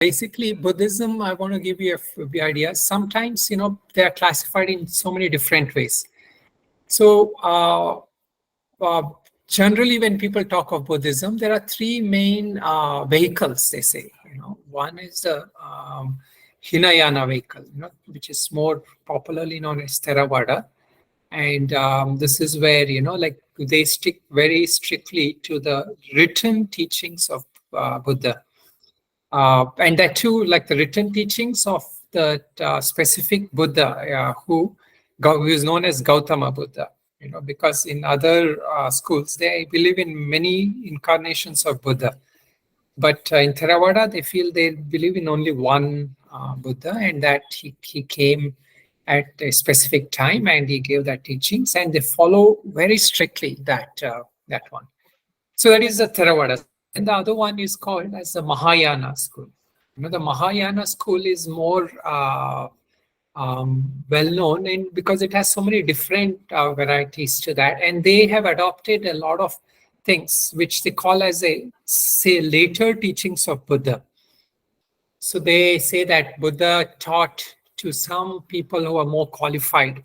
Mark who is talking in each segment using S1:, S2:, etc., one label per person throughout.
S1: Basically, Buddhism, I want to give you a idea. Sometimes, they are classified in so many different ways. So, uh, generally, when people talk of Buddhism, there are three main vehicles, they say. One is the Hinayana vehicle, which is more popularly known as Theravada. And this is where, like they stick very strictly to the written teachings of Buddha. And that too, like the written teachings of the specific Buddha who is known as Gautama Buddha. Because in other schools, they believe in many incarnations of Buddha. But in Theravada, they believe in only one Buddha, and that he came at a specific time and he gave that teachings, and they follow very strictly that one. So that is the Theravada. And the other one is called as the Mahayana school. The Mahayana school is more well known, and because it has so many different varieties to that, and they have adopted a lot of things which they call as later teachings of Buddha. So they say that Buddha taught to some people who are more qualified,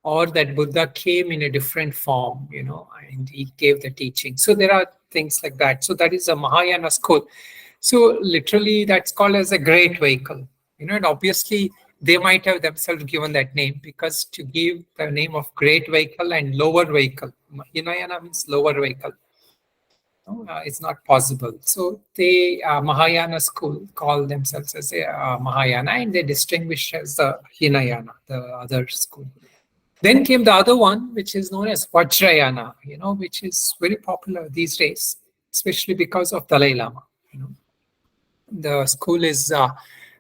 S1: or that Buddha came in a different form, and he gave the teaching. So there are things like that. So that is a Mahayana school. So literally that's called as a great vehicle, and obviously they might have themselves given that name, because to give the name of great vehicle and lower vehicle, Hinayana means lower vehicle, it's not possible. So they Mahayana school call themselves as a Mahayana, and they distinguish as the Hinayana, the other school. Then came the other one, which is known as Vajrayana, which is very popular these days, especially because of Dalai Lama. The school is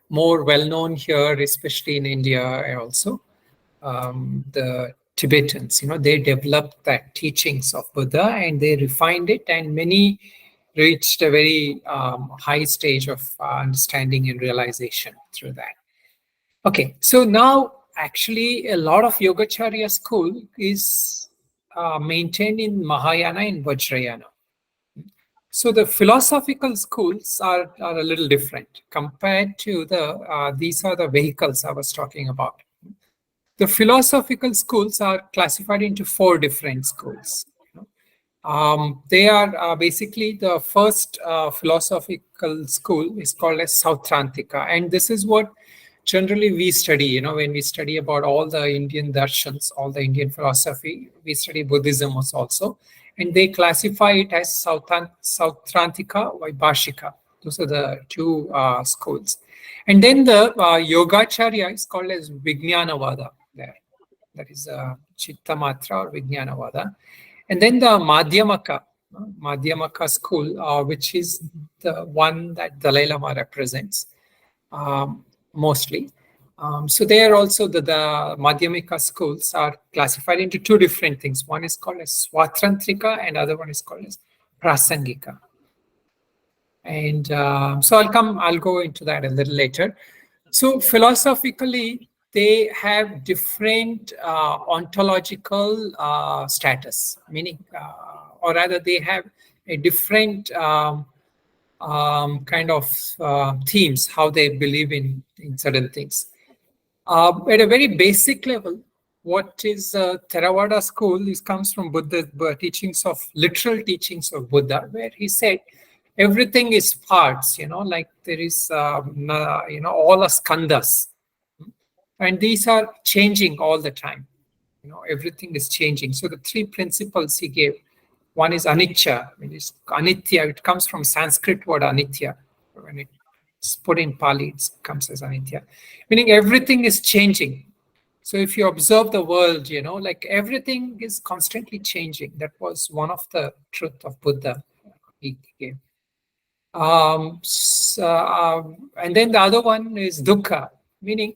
S1: more well known here, especially in India also. The Tibetans, they developed that teachings of Buddha and they refined it, and many reached a very high stage of understanding and realization through that. Okay, so now actually a lot of Yogacharya school is maintained in Mahayana and Vajrayana. So the philosophical schools are a little different compared to these are the vehicles I was talking about. The philosophical schools are classified into four different schools. They are basically the first philosophical school is called as Sautrantika, and this is what generally we study. When we study about all the Indian darshans, all the Indian philosophy, we study Buddhism also, and they classify it as Sautrantika, Vaibhashika. Those are the two schools. And then the Yogacharya is called as Vijnanavada there. That is Chittamatra or Vijnanavada. And then the Madhyamaka school, which is the one that Dalai Lama represents mostly. So there also the Madhyamika schools are classified into two different things. One is called as Swatrantrika and other one is called as Prasangika. And so I'll go into that a little later. So philosophically, they have different ontological status, meaning, or rather they have a different kind of themes, how they believe in certain things. At a very basic level, what is Theravada school comes from Buddha teachings of literal teachings of Buddha, where he said everything is parts, like there is all the skandhas, and these are changing all the time. Everything is changing. So the three principles he gave, one is anicca, which is anitya. It comes from Sanskrit word anitya. When it's put in Pali, it comes as anitya, meaning everything is changing. So if you observe the world, like everything is constantly changing. That was one of the truth of Buddha he gave. And then the other one is dukkha, meaning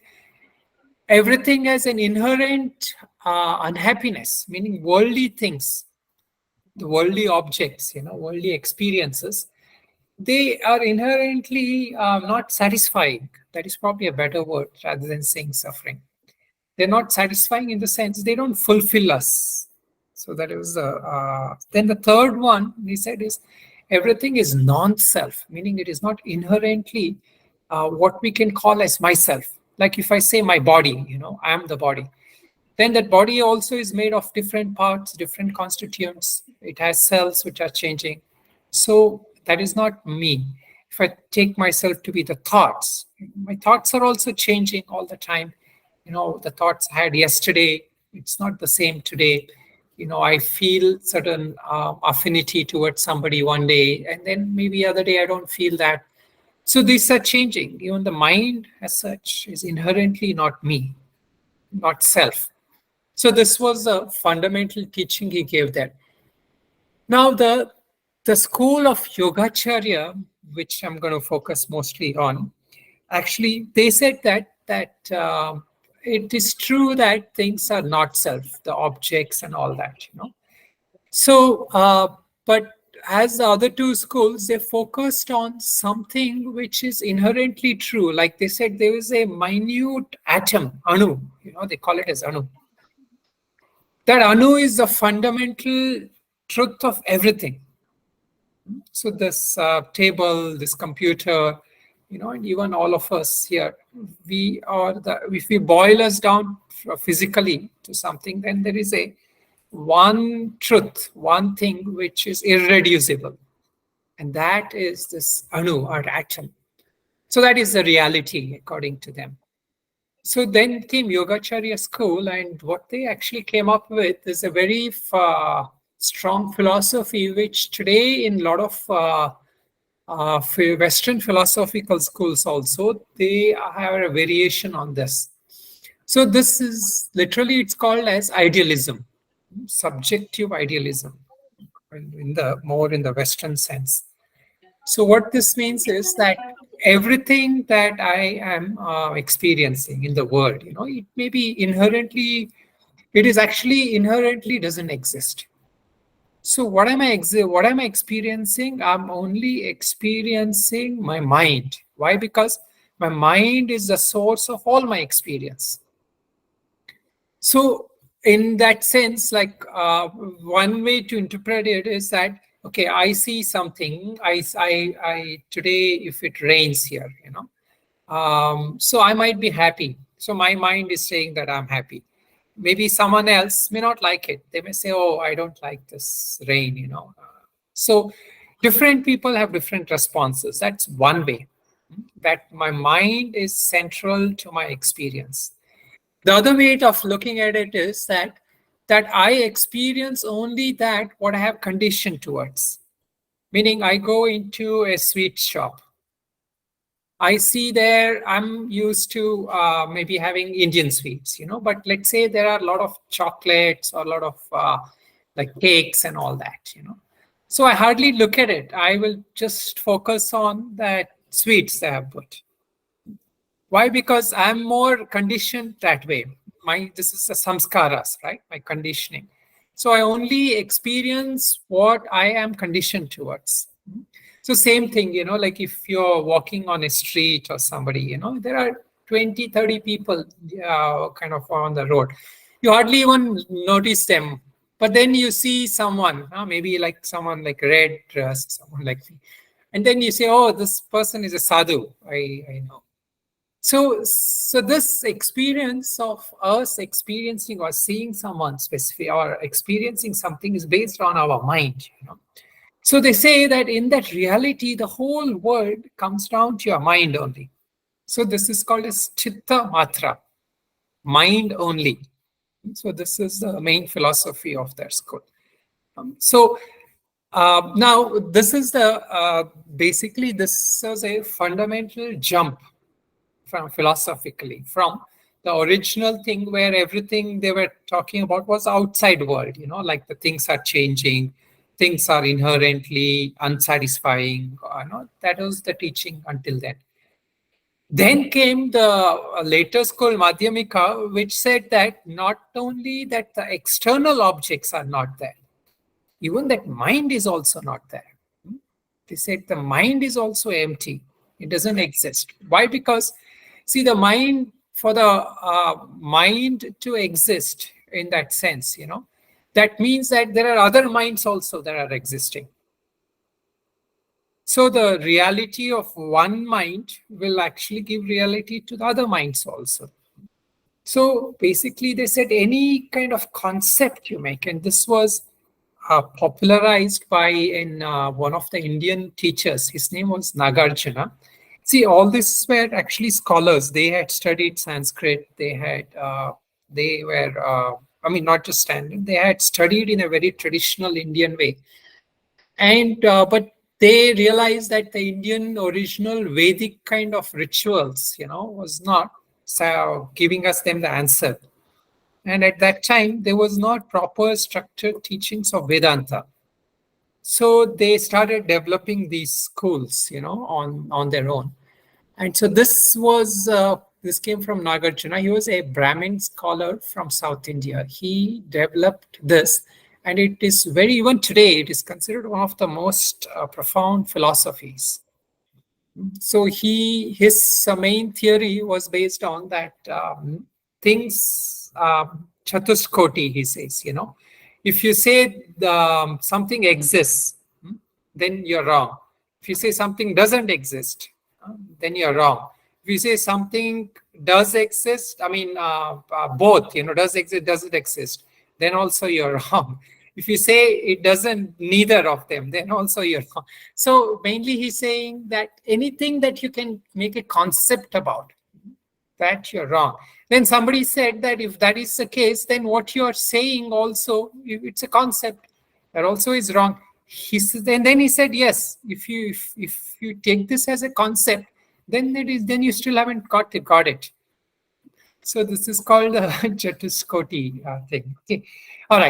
S1: everything has an inherent unhappiness, meaning worldly things, the worldly objects, worldly experiences, they are inherently not satisfying. That is probably a better word rather than saying suffering. They're not satisfying in the sense they don't fulfill us. So that is then the third one he said is everything is non-self, meaning it is not inherently what we can call as myself. Like if I say my body, I am the body, then that body also is made of different parts, different constituents. It has cells which are changing. So that is not me. If I take myself to be the thoughts, my thoughts are also changing all the time. The thoughts I had yesterday, it's not the same today. I feel certain affinity towards somebody one day, and then maybe other day I don't feel that. So these are changing. Even the mind as such is inherently not me, not self. So this was a fundamental teaching he gave there. Now the school of Yogacharya, which I'm going to focus mostly on, actually they said that it is true that things are not self, the objects and all that. So, but as the other two schools, they focused on something which is inherently true. Like they said, there is a minute atom, anu. They call it as anu. That anu is the fundamental truth of everything. So this table, this computer, and even all of us here, we are the. If we boil us down physically to something, then there is a one truth, one thing which is irreducible, and that is this anu or atom. So that is the reality according to them. So then came Yogacharya school, and what they actually came up with is a very strong philosophy, which today in a lot of Western philosophical schools also, they have a variation on this. So this is literally, it's called as idealism, subjective idealism, in the Western sense. So what this means is that everything that I am experiencing in the world, it may be inherently, it is actually inherently doesn't exist. So what am I experiencing? I'm only experiencing my mind. Why? Because my mind is the source of all my experience. So in that sense, like one way to interpret it is that, okay, I see something. I today, if it rains here, so I might be happy. So my mind is saying that I'm happy. Maybe someone else may not like it. They may say, "Oh, I don't like this rain." So different people have different responses. That's one way. That my mind is central to my experience. The other way of looking at it is that I experience only that what I have conditioned towards. Meaning I go into a sweet shop. I see there, I'm used to maybe having Indian sweets, but let's say there are a lot of chocolates or a lot of like cakes and all that. So I hardly look at it. I will just focus on that sweets they have put. Why? Because I'm more conditioned that way. This is a samskaras, right? My conditioning. So I only experience what I am conditioned towards. So same thing, like if you're walking on a street or somebody, there are 20, 30 people kind of on the road. You hardly even notice them. But then you see someone, maybe like someone like red dress, someone like me. And then you say, oh, this person is a sadhu. I know. So this experience of us experiencing or seeing someone specific or experiencing something is based on our mind. So they say that in that reality, the whole world comes down to your mind only. So this is called as chitta matra, mind only. So this is the main philosophy of their school. So now this is basically this is a fundamental jump from philosophically from the original thing where everything they were talking about was outside world, like the things are changing, things are inherently unsatisfying. That was the teaching until then. Then came the later school Madhyamika, which said that not only that the external objects are not there, even that mind is also not there. They said the mind is also empty. It doesn't exist. Why? Because, see, the mind, for the mind to exist in that sense, that means that there are other minds also that are existing. So the reality of one mind will actually give reality to the other minds also. So basically, they said any kind of concept you make, and this was popularized by one of the Indian teachers. His name was Nagarjuna. See, all this were actually scholars. They had studied Sanskrit. They were, I mean, not just standard. They had studied in a very traditional Indian way, and but they realized that the Indian original Vedic kind of rituals, was not giving us them the answer. And at that time, there was not proper structured teachings of Vedanta. So they started developing these schools, on their own. And so this came from Nagarjuna. He was a Brahmin scholar from South India. He developed this, and it is even today, it is considered one of the most profound philosophies. So his main theory was based on that things chatuskoti, he says. If you say something exists, then you're wrong. If you say something doesn't exist, then you're wrong. If you say something does exist, I mean, both, does exist, doesn't exist, then also you're wrong. If you say it doesn't, neither of them, then also you're wrong. So mainly he's saying that anything that you can make a concept about, that you're wrong. Then somebody said that if that is the case, then what you're saying also, it's a concept, that also is wrong. He said, and then he said, yes, if you take this as a concept, then you still haven't got it. So this is called the Chatuskoti thing. Okay. All right.